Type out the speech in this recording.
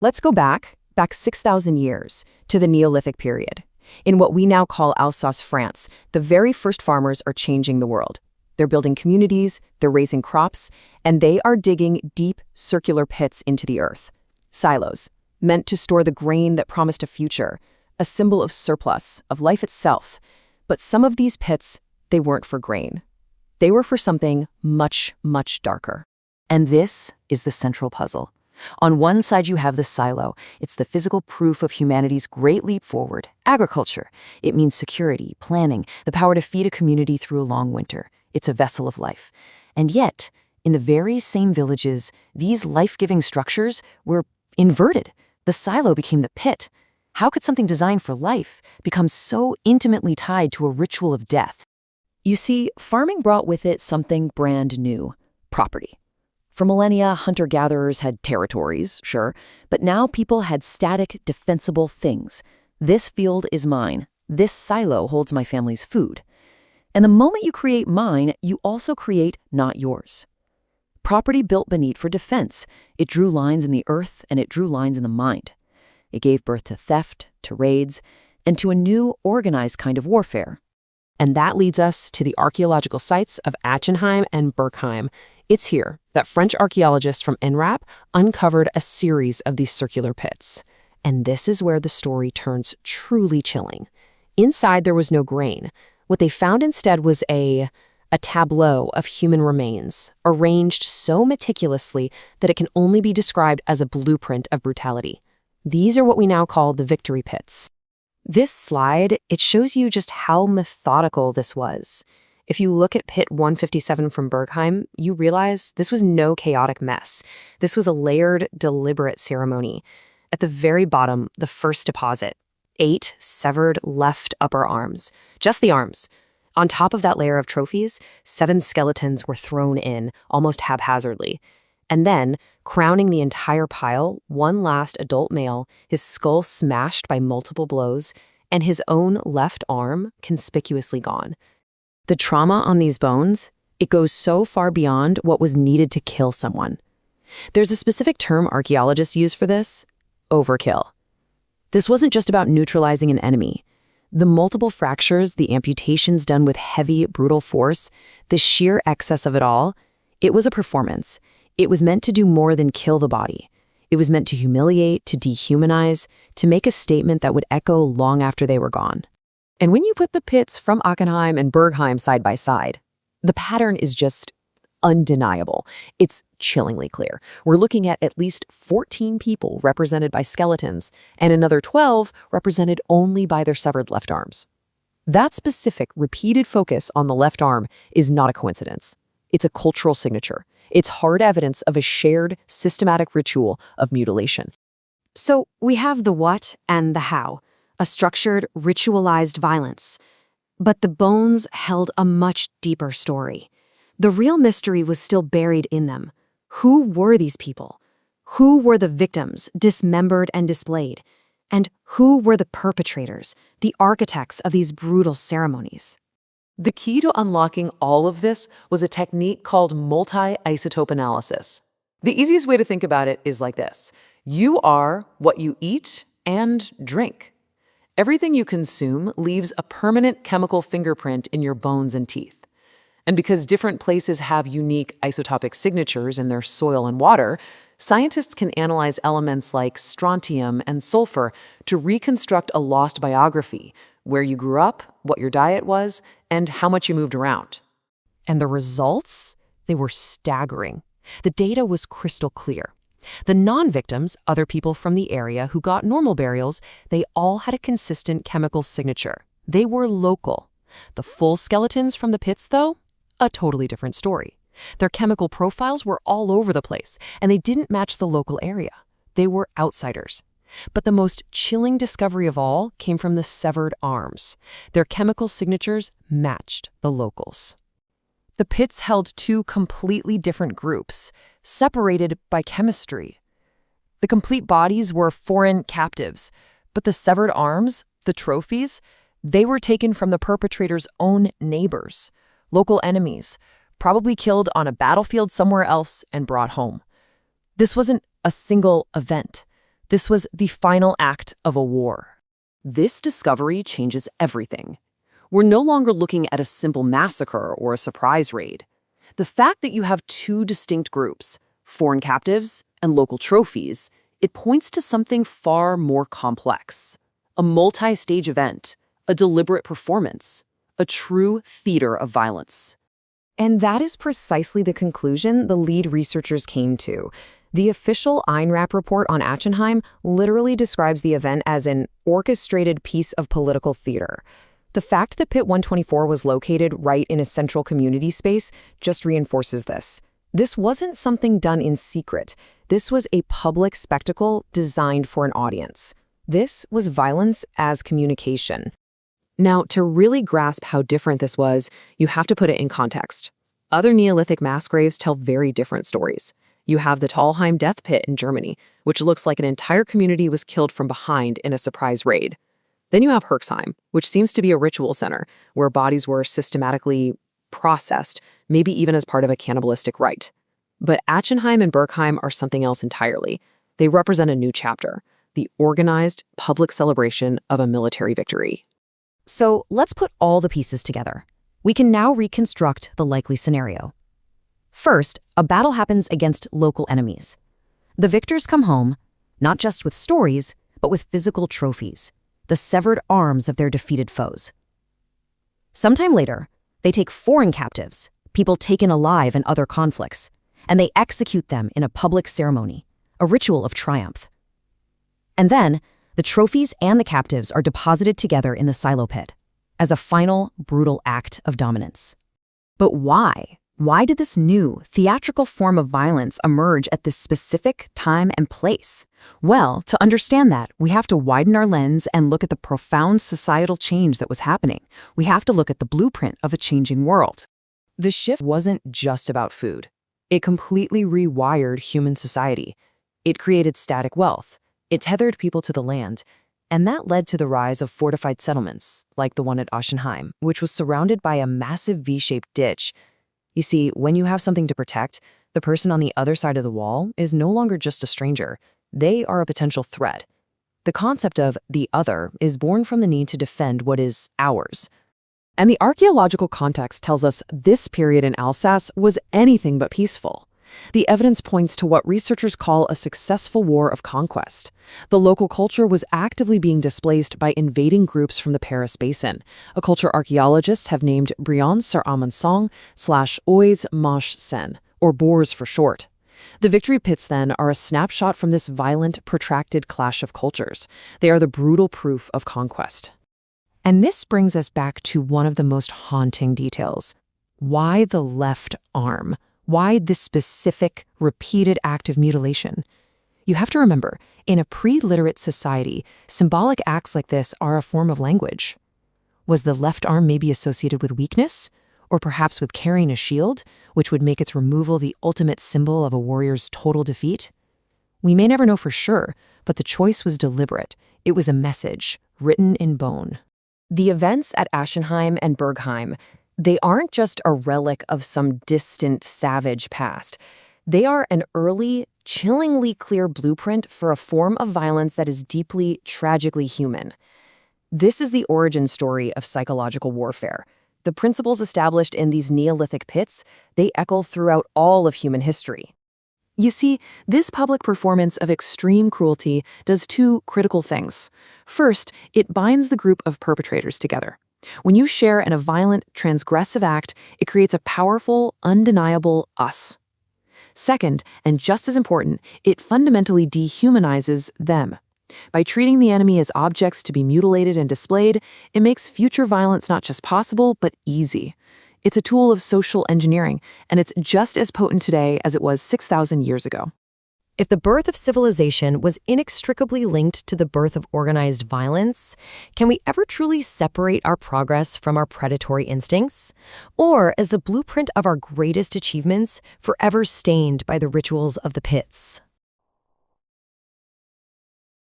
Let's go back 6,000 years, to the Neolithic period. In what we now call Alsace, France, the very first farmers are changing the world. They're building communities, they're raising crops, and they are digging deep, circular pits into the earth. Silos, meant to store the grain that promised a future, a symbol of surplus, of life itself. But some of these pits, they weren't for grain. They were for something much, much darker. And this is the central puzzle. On one side, you have the silo. It's the physical proof of humanity's great leap forward. Agriculture. It means security, planning, the power to feed a community through a long winter. It's a vessel of life. And yet, in the very same villages, these life-giving structures were inverted. The silo became the pit. How could something designed for life become so intimately tied to a ritual of death? You see, farming brought with it something brand new: property. For millennia, hunter-gatherers had territories, sure, but now people had static, defensible things. This field is mine. This silo holds my family's food. And the moment you create mine, you also create not yours. Property built beneath for defense. It drew lines in the earth, and it drew lines in the mind. It gave birth to theft, to raids, and to a new, organized kind of warfare. And that leads us to the archaeological sites of Achenheim and Bergheim. It's here that French archaeologists from Inrap uncovered a series of these circular pits. And this is where the story turns truly chilling. Inside, there was no grain. What they found instead was a tableau of human remains, arranged so meticulously that it can only be described as a blueprint of brutality. These are what we now call the victory pits. This slide, it shows you just how methodical this was. If you look at pit 157 from Bergheim, you realize this was no chaotic mess. This was a layered, deliberate ceremony. At the very bottom, the first deposit, 8 severed left upper arms. Just the arms. On top of that layer of trophies, 7 skeletons were thrown in, almost haphazardly. And then, crowning the entire pile, one last adult male, his skull smashed by multiple blows, and his own left arm conspicuously gone. The trauma on these bones, it goes so far beyond what was needed to kill someone. There's a specific term archaeologists use for this: overkill. This wasn't just about neutralizing an enemy. The multiple fractures, the amputations done with heavy, brutal force, the sheer excess of it all, it was a performance. It was meant to do more than kill the body. It was meant to humiliate, to dehumanize, to make a statement that would echo long after they were gone. And when you put the pits from Achenheim and Bergheim side by side, the pattern is just undeniable. It's chillingly clear. We're looking at least 14 people represented by skeletons, and another 12 represented only by their severed left arms. That specific, repeated focus on the left arm is not a coincidence. It's a cultural signature. It's hard evidence of a shared, systematic ritual of mutilation. So we have the what and the how, a structured, ritualized violence. But the bones held a much deeper story. The real mystery was still buried in them. Who were these people? Who were the victims, dismembered and displayed? And who were the perpetrators, the architects of these brutal ceremonies? The key to unlocking all of this was a technique called multi-isotope analysis. The easiest way to think about it is like this. You are what you eat and drink. Everything you consume leaves a permanent chemical fingerprint in your bones and teeth. And because different places have unique isotopic signatures in their soil and water, scientists can analyze elements like strontium and sulfur to reconstruct a lost biography, where you grew up, what your diet was, and how much you moved around. And the results? They were staggering. The data was crystal clear. The non-victims, other people from the area who got normal burials, they all had a consistent chemical signature. They were local. The full skeletons from the pits, though, a totally different story. Their chemical profiles were all over the place, and they didn't match the local area. They were outsiders. But the most chilling discovery of all came from the severed arms. Their chemical signatures matched the locals. The pits held 2 completely different groups, separated by chemistry. The complete bodies were foreign captives, but the severed arms, the trophies, they were taken from the perpetrator's own neighbors, local enemies, probably killed on a battlefield somewhere else and brought home. This wasn't a single event. This was the final act of a war. This discovery changes everything. We're no longer looking at a simple massacre or a surprise raid. The fact that you have two distinct groups, foreign captives and local trophies, it points to something far more complex. A multi-stage event, a deliberate performance, a true theater of violence. And that is precisely the conclusion the lead researchers came to. The official Inrap report on Achenheim literally describes the event as an orchestrated piece of political theater. The fact that Pit 124 was located right in a central community space just reinforces this. This wasn't something done in secret. This was a public spectacle designed for an audience. This was violence as communication. Now, to really grasp how different this was, you have to put it in context. Other Neolithic mass graves tell very different stories. You have the Talheim death pit in Germany, which looks like an entire community was killed from behind in a surprise raid. Then you have Herxheim, which seems to be a ritual center, where bodies were systematically processed, maybe even as part of a cannibalistic rite. But Achenheim and Bergheim are something else entirely. They represent a new chapter, the organized public celebration of a military victory. So let's put all the pieces together. We can now reconstruct the likely scenario. First, a battle happens against local enemies. The victors come home, not just with stories, but with physical trophies, the severed arms of their defeated foes. Sometime later, they take foreign captives, people taken alive in other conflicts, and they execute them in a public ceremony, a ritual of triumph. And then, the trophies and the captives are deposited together in the silo pit as a final, brutal act of dominance. But why? Why did this new, theatrical form of violence emerge at this specific time and place? Well, to understand that, we have to widen our lens and look at the profound societal change that was happening. We have to look at the blueprint of a changing world. The shift wasn't just about food. It completely rewired human society. It created static wealth. It tethered people to the land. And that led to the rise of fortified settlements, like the one at Achenheim, which was surrounded by a massive V-shaped ditch. You see, when you have something to protect, the person on the other side of the wall is no longer just a stranger. They are a potential threat. The concept of the other is born from the need to defend what is ours. And the archaeological context tells us this period in Alsace was anything but peaceful. The evidence points to what researchers call a successful war of conquest. The local culture was actively being displaced by invading groups from the Paris Basin. A culture archaeologists have named Briand-sur-Amançon/Oise Manche Seine, or Boers for short. The victory pits, then, are a snapshot from this violent, protracted clash of cultures. They are the brutal proof of conquest. And this brings us back to one of the most haunting details. Why the left arm? Why this specific, repeated act of mutilation? You have to remember, in a pre-literate society, symbolic acts like this are a form of language. Was the left arm maybe associated with weakness? Or perhaps with carrying a shield, which would make its removal the ultimate symbol of a warrior's total defeat? We may never know for sure, but the choice was deliberate. It was a message, written in bone. The events at Achenheim and Bergheim, they aren't just a relic of some distant, savage past. They are an early, chillingly clear blueprint for a form of violence that is deeply, tragically human. This is the origin story of psychological warfare. The principles established in these Neolithic pits, they echo throughout all of human history. You see, this public performance of extreme cruelty does two critical things. First, it binds the group of perpetrators together. When you share in a violent, transgressive act, it creates a powerful, undeniable us. Second, and just as important, it fundamentally dehumanizes them. By treating the enemy as objects to be mutilated and displayed, it makes future violence not just possible, but easy. It's a tool of social engineering, and it's just as potent today as it was 6,000 years ago. If the birth of civilization was inextricably linked to the birth of organized violence, can we ever truly separate our progress from our predatory instincts? Or is the blueprint of our greatest achievements forever stained by the rituals of the pits?